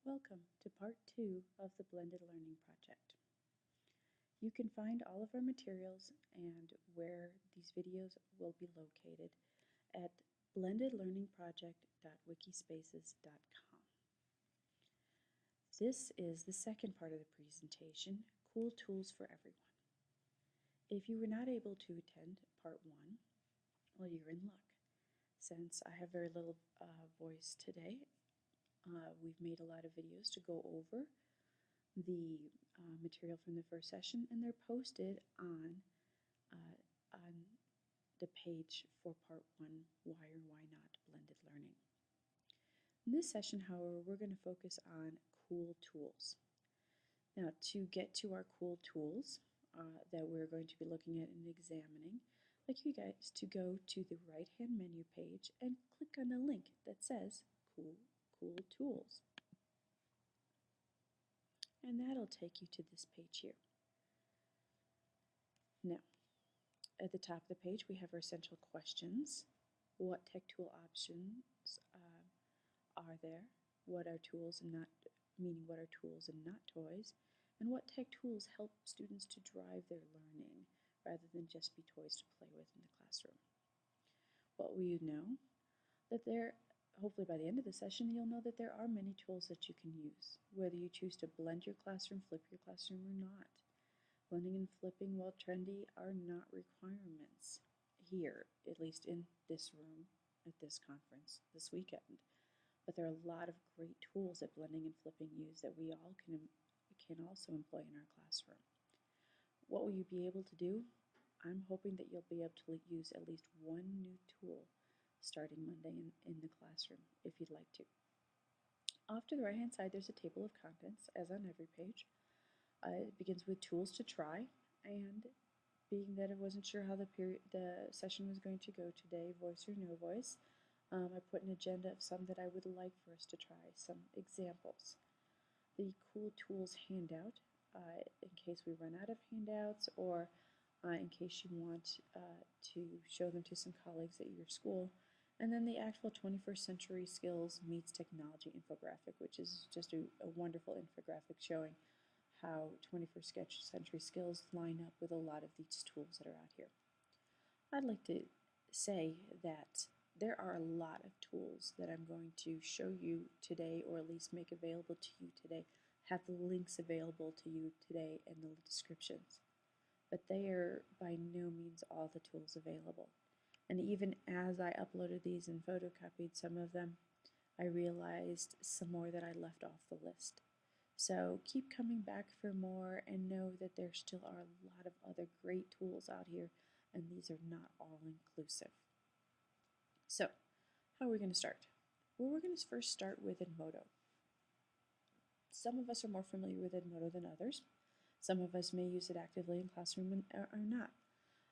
Welcome to part 2 of the Blended Learning Project. You can find all of our materials and where these videos will be located at blendedlearningproject.wikispaces.com. This is the second part of the presentation, Cool Tools for Everyone. If you were not able to attend part 1, well, you're in luck. Since I have very little voice today, we've made a lot of videos to go over the material from the first session, and they're posted on the page for part 1, Why or Why Not Blended Learning. In this session, however, we're going to focus on cool tools. Now, to get to our cool tools that we're going to be looking at and examining, I'd like you guys to go to the right-hand menu page and click on the link that says Cool Tools. And that'll take you to this page here. Now, at the top of the page, we have our essential questions. What tech tool options are there? What are tools and not, meaning what are tools and not toys? And what tech tools help students to drive their learning rather than just be toys to play with in the classroom? What will you know? That hopefully by the end of the session, you'll know that there are many tools that you can use, whether you choose to blend your classroom, flip your classroom, or not. Blending and flipping, while trendy, are not requirements here, at least in this room at this conference this weekend. But there are a lot of great tools that blending and flipping use that we all can also employ in our classroom. What will you be able to do? I'm hoping that you'll be able to use at least one new tool starting Monday in the classroom, if you'd like to. Off to the right-hand side, there's a table of contents, as on every page. It begins with tools to try, and being that I wasn't sure how the session was going to go today, voice or no voice, I put an agenda of some that I would like for us to try, some examples. The Cool Tools handout, in case we run out of handouts, or in case you want to show them to some colleagues at your school. And then the actual 21st Century Skills Meets Technology infographic, which is just a wonderful infographic showing how 21st Century skills line up with a lot of these tools that are out here. I'd like to say that there are a lot of tools that I'm going to show you today, or at least make available to you today, have the links available to you today in the descriptions. But they are by no means all the tools available. And even as I uploaded these and photocopied some of them, I realized some more that I left off the list. So keep coming back for more, and know that there still are a lot of other great tools out here, and these are not all inclusive. So, how are we going to start? Well, we're going to first start with Edmodo. Some of us are more familiar with Edmodo than others. Some of us may use it actively in classroom or not.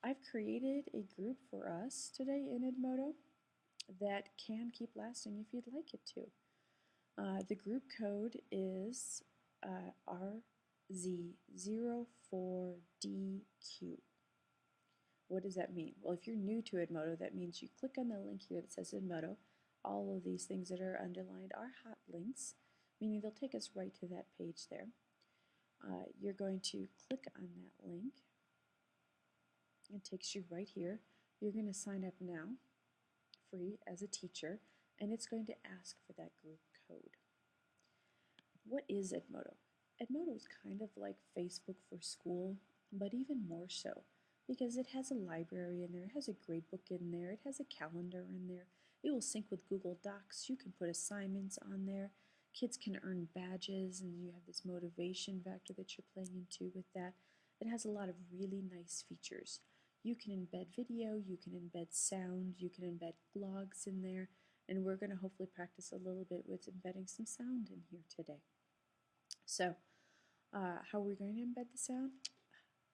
I've created a group for us today in Edmodo that can keep lasting if you'd like it to. The group code is RZ04DQ. What does that mean? Well, if you're new to Edmodo, that means you click on the link here that says Edmodo. All of these things that are underlined are hot links, meaning they'll take us right to that page there. You're going to click on that link. It takes you right here. You're going to sign up now, free as a teacher, and it's going to ask for that group code. What is Edmodo? Edmodo is kind of like Facebook for school, but even more so, because it has a library in there, it has a gradebook in there, it has a calendar in there, it will sync with Google Docs, you can put assignments on there, kids can earn badges, and you have this motivation factor that you're playing into with that. It has a lot of really nice features. You can embed video, you can embed sound, you can embed blogs in there, and we're going to hopefully practice a little bit with embedding some sound in here today. So, how are we going to embed the sound?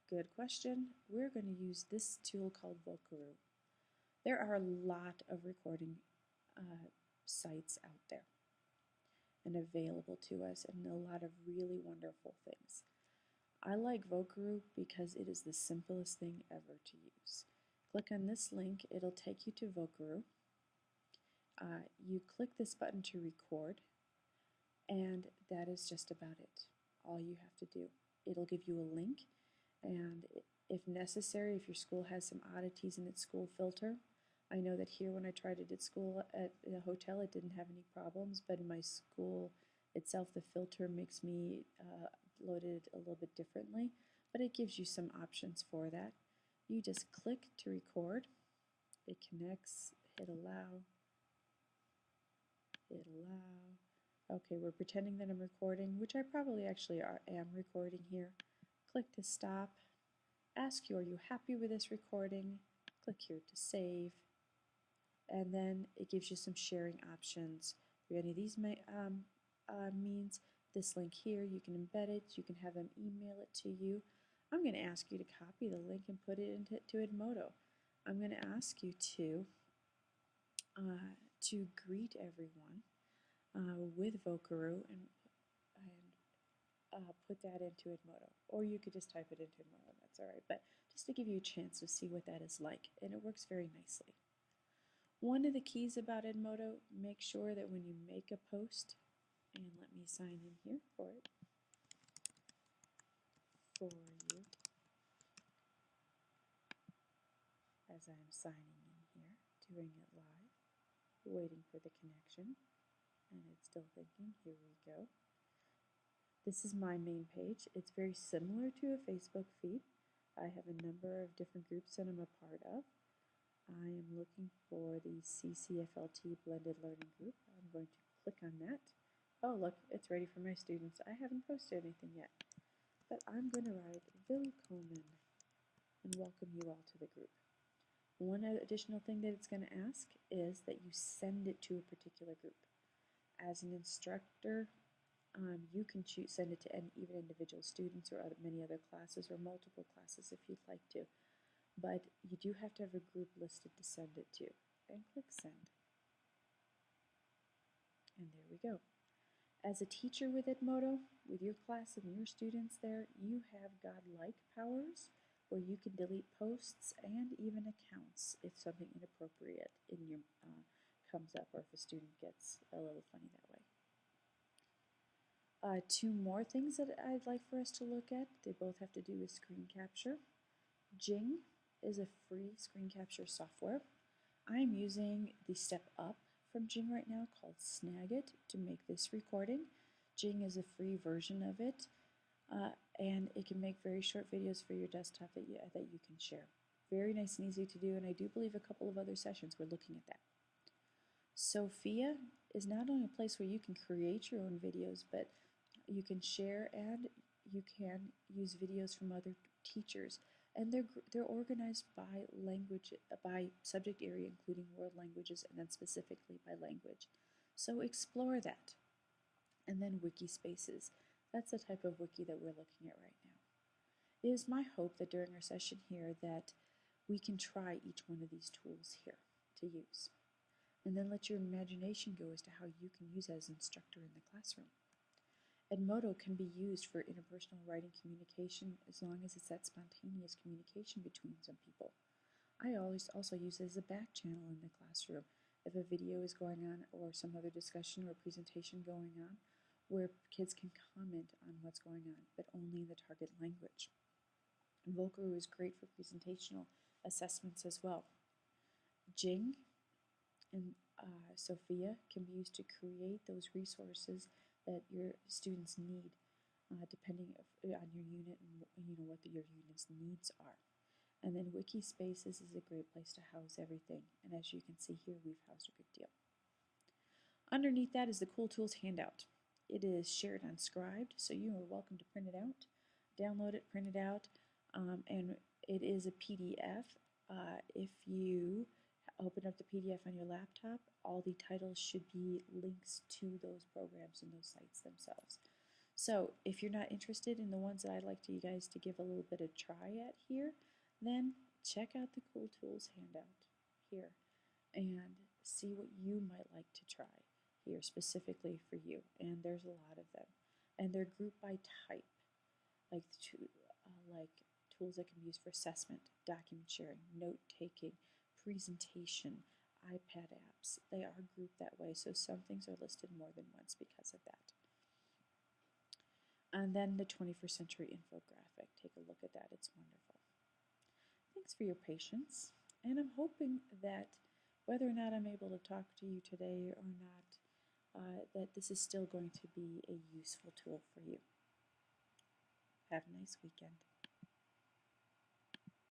Good question. We're going to use this tool called Vocaroo. There are a lot of recording sites out there and available to us, and a lot of really wonderful things. I like Vocaroo because it is the simplest thing ever to use. Click on this link, it'll take you to Vocaroo. You click this button to record, And that is just about it. All you have to do. It'll give you a link, and if necessary, if your school has some oddities in its school filter, I know that here when I tried it at school at the hotel, it didn't have any problems, but in my school itself, the filter makes me load it a little bit differently, but it gives you some options for that. You just click to record, it connects, hit allow, hit allow. Okay, we're pretending that I'm recording, which I probably actually am recording here. Click to stop. Ask you, are you happy with this recording? Click here to save. And then it gives you some sharing options. For any of these means, this link here, you can embed it, you can have them email it to you. I'm going to ask you to copy the link and put it into Edmodo. I'm going to ask you to greet everyone with Vocaroo and put that into Edmodo. Or you could just type it into Edmodo, that's alright. But just to give you a chance to see what that is like. And it works very nicely. One of the keys about Edmodo, make sure that when you make a post, and let me sign in here for it, for you, as I am signing in here, doing it live, waiting for the connection, and it's still thinking, here we go. This is my main page. It's very similar to a Facebook feed. I have a number of different groups that I'm a part of. I am looking for the CCFLT Blended Learning Group. I'm going to click on that. Oh, look, it's ready for my students. I haven't posted anything yet, but I'm going to write Willkommen and welcome you all to the group. One additional thing that it's going to ask is that you send it to a particular group. As an instructor, you can send it to even individual students or many other classes or multiple classes if you'd like to. But you do have to have a group listed to send it to. And click send. And there we go. As a teacher with Edmodo, with your class and your students there, you have godlike powers where you can delete posts and even accounts if something inappropriate in your comes up or if a student gets a little funny that way. Two more things that I'd like for us to look at. They both have to do with screen capture. Jing is a free screen capture software. I'm using the step up from Jing right now called Snagit to make this recording. Jing is a free version of it, and it can make very short videos for your desktop that you can share. Very nice and easy to do, and I do believe a couple of other sessions we're looking at that. Sophia is not only a place where you can create your own videos, but you can share and you can use videos from other teachers. And they're organized by language, by subject area, including world languages, and then specifically by language. So explore that. And then wiki spaces. That's the type of wiki that we're looking at right now. It is my hope that during our session here that we can try each one of these tools here to use. And then let your imagination go as to how you can use it as an instructor in the classroom. Edmodo can be used for interpersonal writing communication as long as it's that spontaneous communication between some people. I always also use it as a back channel in the classroom if a video is going on or some other discussion or presentation going on where kids can comment on what's going on, but only in the target language. And Vocaroo is great for presentational assessments as well. Jing and Sophia can be used to create those resources that your students need, depending on your unit and what your unit's needs are. And then wiki spaces is a great place to house everything. And as you can see here, we've housed a good deal. Underneath that is the Cool Tools handout. It is shared on Scribd, so you are welcome to print it out, download it, print it out, and it is a PDF. If you open up the PDF on your laptop, all the titles should be links to those programs and those sites themselves. So if you're not interested in the ones that I'd like you guys to give a little bit of try at here, then check out the Cool Tools handout here and see what you might like to try here specifically for you. And there's a lot of them. And they're grouped by type, like tools that can be used for assessment, document sharing, note-taking, presentation, iPad apps. They are grouped that way, so some things are listed more than once because of that. And then the 21st century infographic. Take a look at that. It's wonderful. Thanks for your patience. And I'm hoping that whether or not I'm able to talk to you today or not, that this is still going to be a useful tool for you. Have a nice weekend.